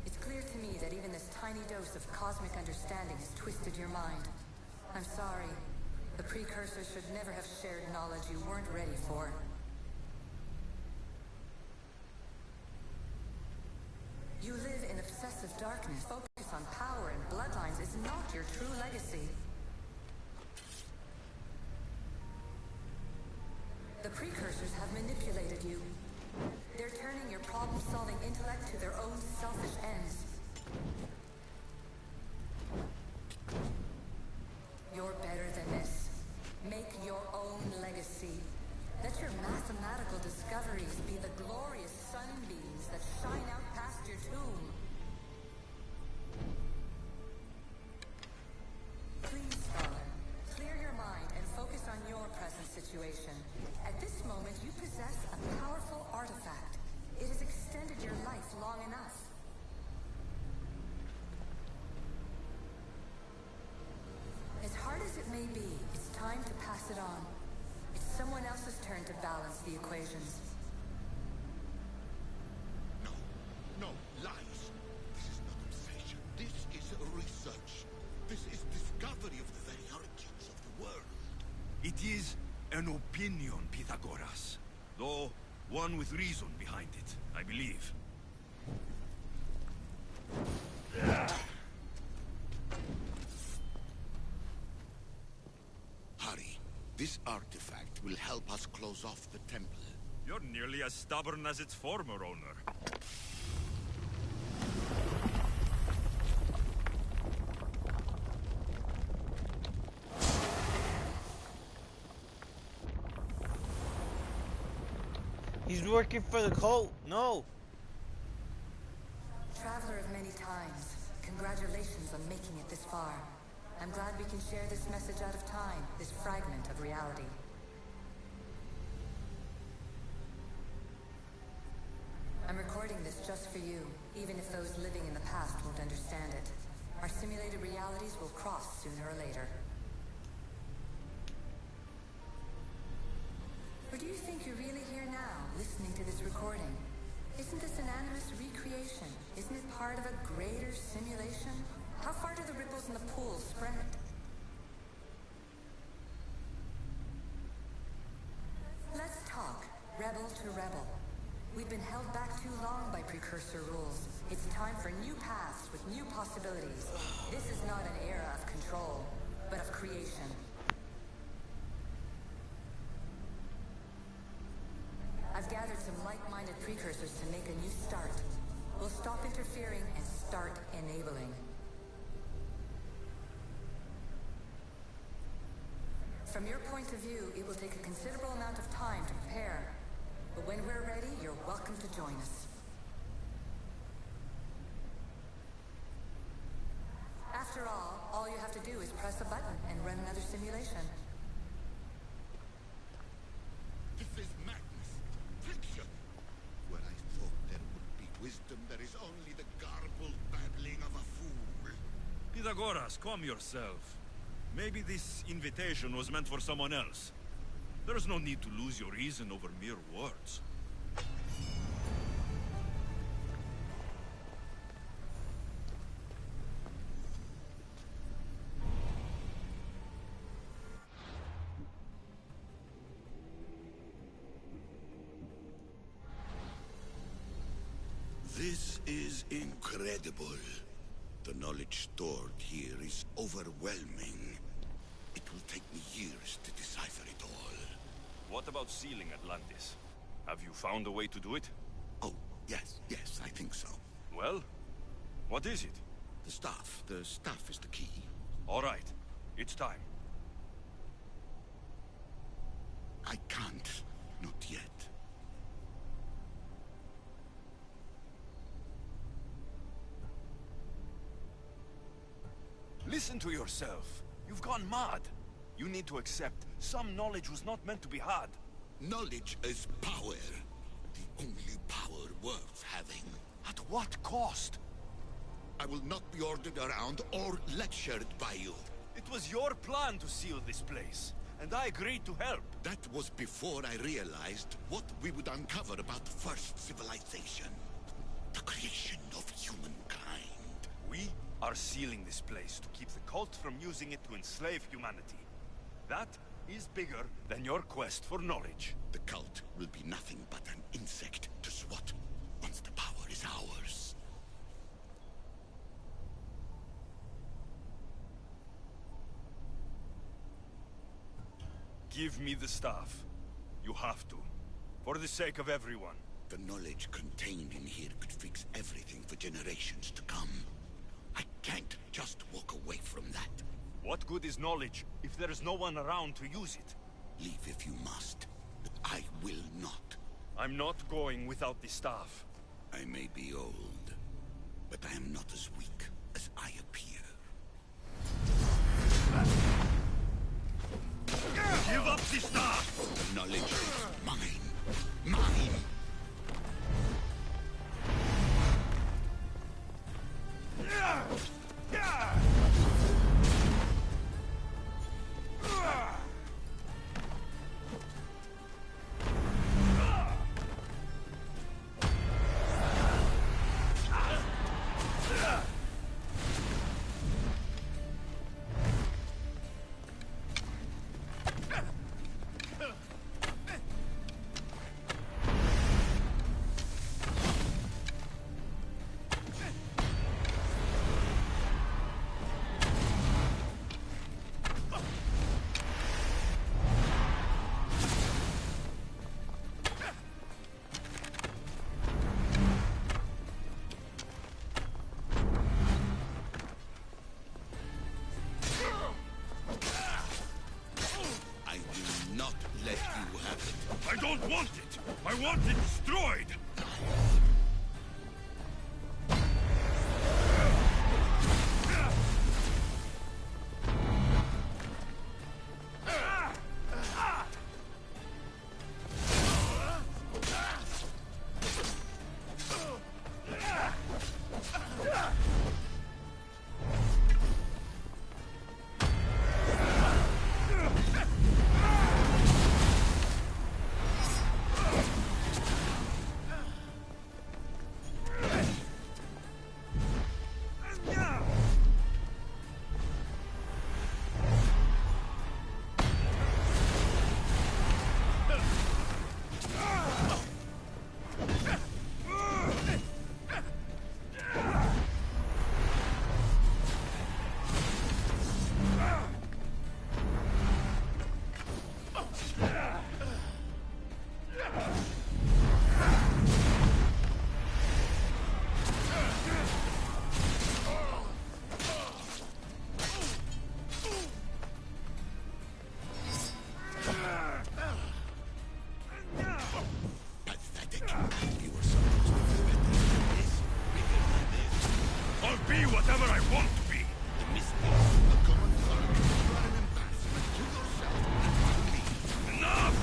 It's clear to me that even this tiny dose of cosmic understanding has twisted your mind. I'm sorry. The precursors should never have shared knowledge you weren't ready for. You live in obsessive darkness. Focus on power and bloodlines is not your true legacy. The precursors have manipulated you. They're turning your problem-solving intellect to their own selfish ends. You're better than this. Make your own legacy. Let your mathematical discoveries be the glorious sunbeams that shine out past your tomb. Please, Scholar, clear your mind and focus on your present situation. At this moment, you possess a powerful artifact. It has extended your life long enough. As hard as it may be, it's time to pass it on. It's someone else's turn to balance the equations. No, no, lies. This is not obsession. This is research. This is discovery of the very origins of the world. It is an opinion, Pythagoras. Though one with reason behind it, I believe. Hurry. This artifact will help us close off the temple. You're nearly as stubborn as its former owner. He's working for the cult. No. Traveler of many times, congratulations on making it this far. I'm glad we can share this message out of time, this fragment of reality. I'm recording this just for you, even if those living in the past won't understand it. Our simulated realities will cross sooner or later. Or do you think you're really here now, listening to this recording? Isn't this an animus recreation? Isn't it part of a greater simulation? How far do the ripples in the pool spread? Let's talk, rebel to rebel. We've been held back too long by precursor rules. It's time for new paths with new possibilities. This is not an era of control, but of creation. I've gathered some like-minded precursors to make a new start. We'll stop interfering and start enabling. From your point of view, it will take a considerable amount of time to prepare. But when we're ready, you're welcome to join us. After all you have to do is press a button and run another simulation. This is madness. Fiction. Where I thought there would be wisdom, there is only the garbled babbling of a fool. Pythagoras, calm yourself. Maybe this invitation was meant for someone else. There's no need to lose your reason over mere words. This is incredible. The knowledge stored here is overwhelming. It will take me years to decipher it all. What about sealing Atlantis? Have you found a way to do it? Oh, yes, I think so. Well, what is it? The staff is the key. All right, it's time. I can't, not yet. Listen to yourself. You've gone mad. You need to accept some knowledge was not meant to be had. Knowledge is power. The only power worth having. At what cost? I will not be ordered around or lectured by you. It was your plan to seal this place, and I agreed to help. That was before I realized what we would uncover about the first civilization. The creation of humankind. We are sealing this place to keep the cult from using it to enslave humanity. That is bigger than your quest for knowledge. The cult will be nothing but an insect to swat once the power is ours. Give me the staff. You have to. For the sake of everyone. The knowledge contained in here could fix everything for generations to come. I can't just walk away from that. What good is knowledge if there is no one around to use it? Leave if you must, but I will not. I'm not going without the staff. I may be old, but I am not as weak as I appear. Give up the staff! The knowledge is mine. Mine! I don't want it! I want it destroyed! Whatever I want to be. The mistakes of the common folk are an embarrassment to yourself and to me. Enough!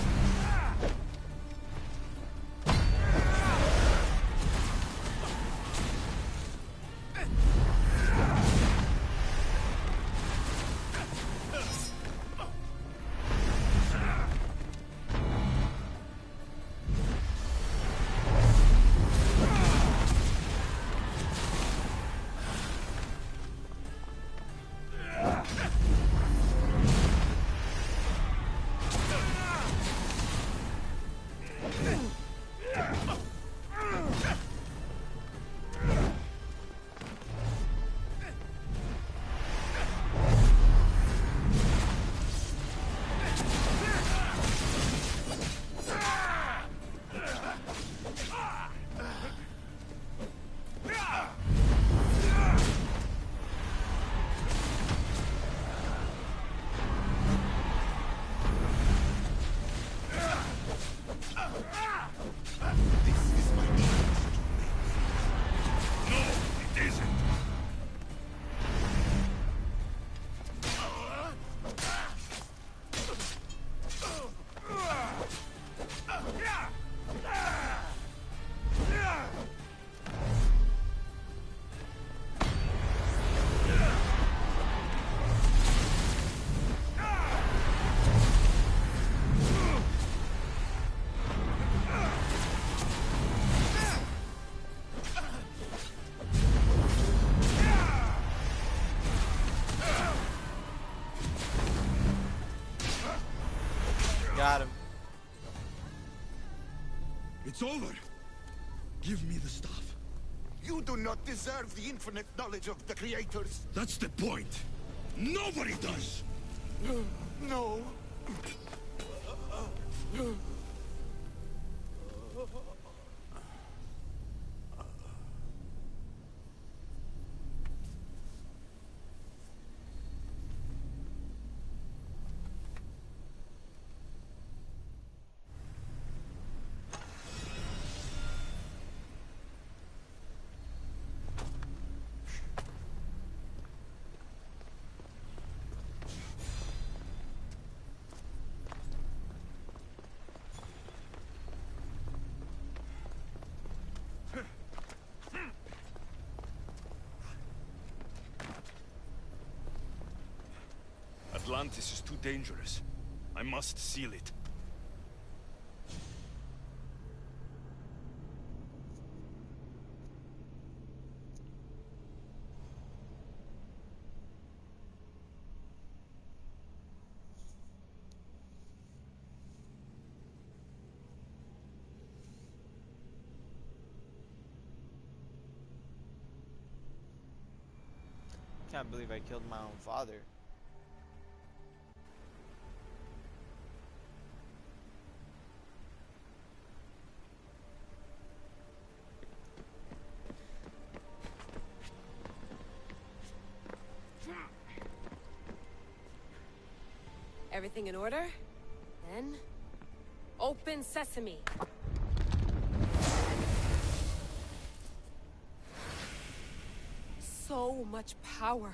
Got him. It's over. Give me the stuff. You do not deserve the infinite knowledge of the creators. That's the point. Nobody does. No. Atlantis is too dangerous. I must seal it. Can't believe I killed my own father. Everything in order? Then... open sesame! So much power.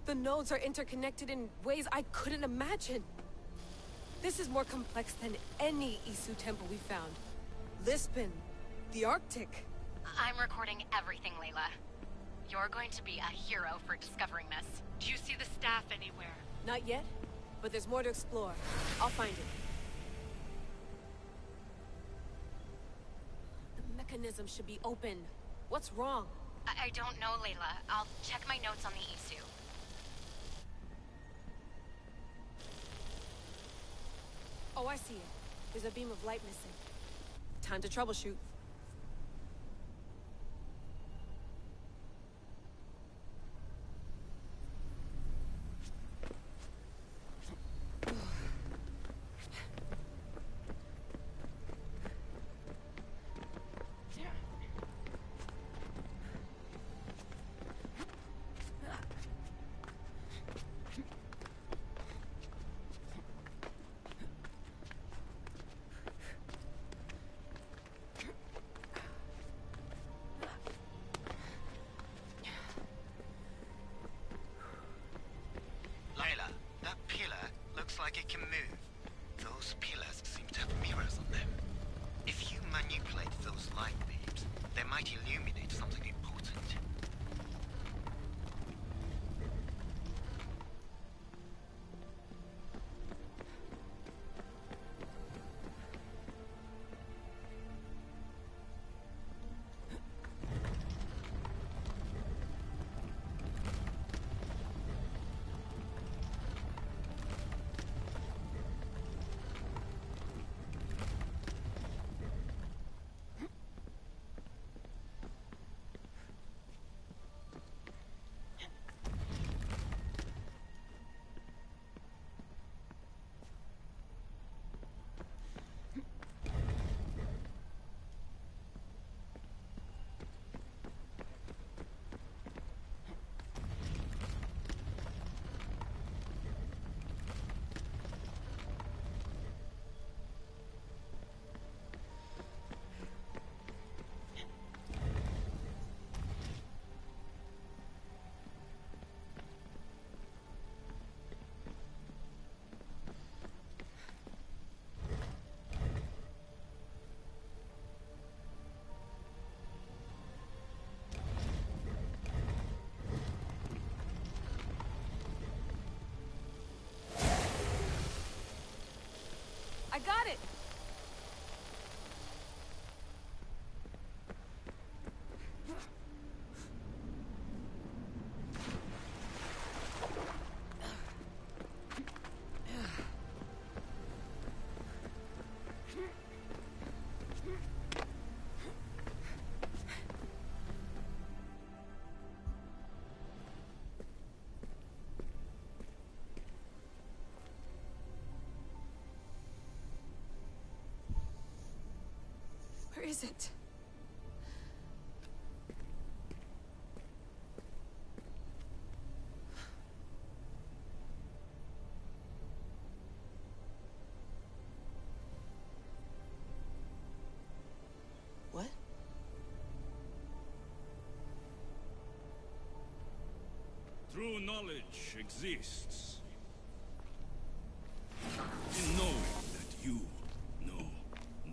The nodes are interconnected in ways I couldn't imagine. This is more complex than any Isu temple we found. Lisbon, the Arctic. I'm recording everything, Layla. You're going to be a hero for discovering this. Do you see the staff anywhere? Not yet, but there's more to explore. I'll find it. The mechanism should be open. What's wrong? I don't know, Layla. I'll check my notes on the Isu. Oh, I see it. There's a beam of light missing. Time to troubleshoot. Layla, that pillar looks like it can move. Those pillars seem to have mirrors on them. If you manipulate those light beams, they might illuminate something important. I got it! Where is it? What? True knowledge exists in knowing that you know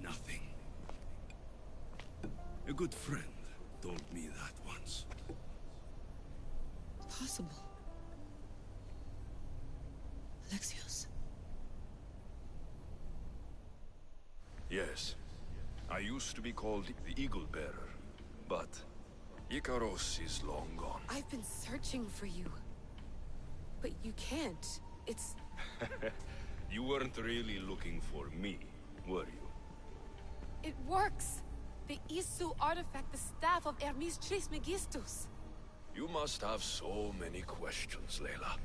nothing. A good friend told me that once. Possible. Yes. I used to be called the Eagle Bearer, but Icaros is long gone. I've been searching for you. But you can't. It's... You weren't really looking for me, were you? It works! The Isu artifact, the staff of Hermes Trismegistus. You must have so many questions, Layla.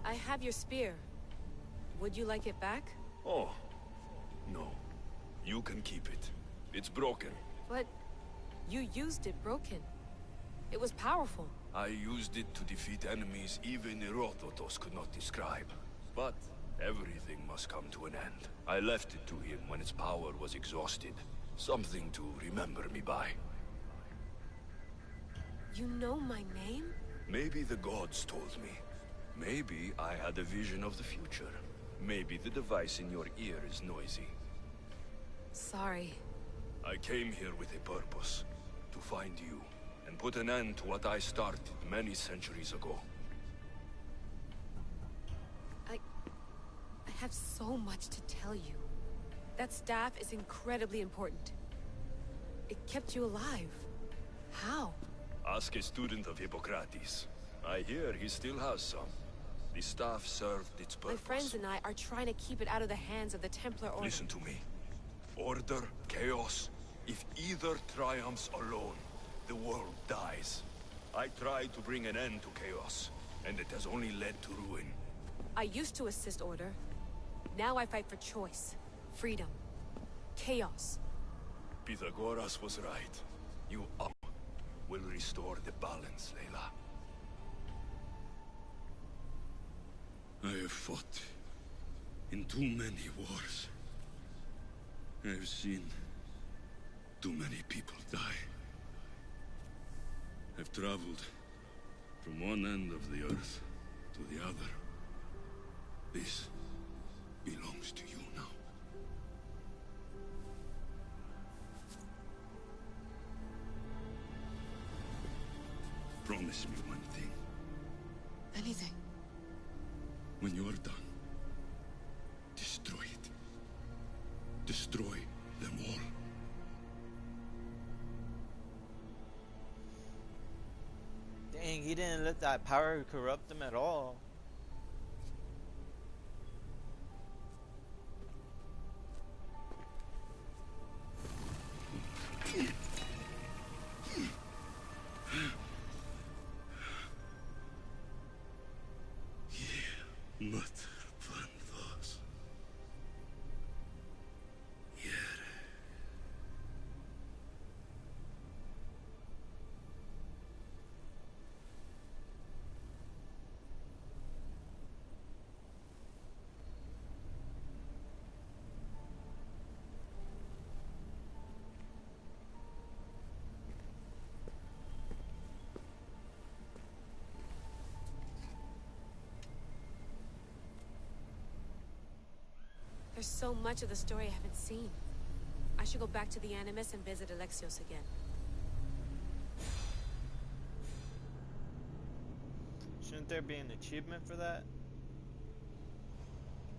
I have your spear. Would you like it back? Oh, no. You can keep it. It's broken. But you used it broken. It was powerful. I used it to defeat enemies even Herodotus could not describe. But everything must come to an end. I left it to him when its power was exhausted. Something to remember me by. You know my name? Maybe the gods told me. Maybe I had a vision of the future. Maybe the device in your ear is noisy. Sorry. I came here with a purpose. To find you. And put an end to what I started many centuries ago. I have so much to tell you. That staff is incredibly important. It kept you alive. How? Ask a student of Hippocrates. I hear he still has some. The staff served its purpose. My friends and I are trying to keep it out of the hands of the Templar Order. Listen to me. Order, chaos. If either triumphs alone, the world dies. I tried to bring an end to chaos, and it has only led to ruin. I used to assist Order. Now I fight for choice, freedom, chaos. Pythagoras was right. You will restore the balance, Layla. I have fought in too many wars. I have seen too many people die. I've traveled from one end of the earth to the other. This belongs to you now. Promise me one thing. Anything. When you are done, destroy it. Destroy them all. Dang, he didn't let that power corrupt him at all. There's so much of the story I haven't seen. I should go back to the Animus and visit Alexios again. Shouldn't there be an achievement for that?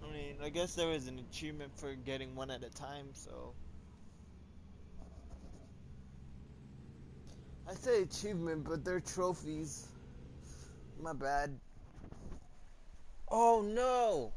I mean, I guess there was an achievement for getting one at a time, so... I say achievement, but they're trophies. My bad. Oh no!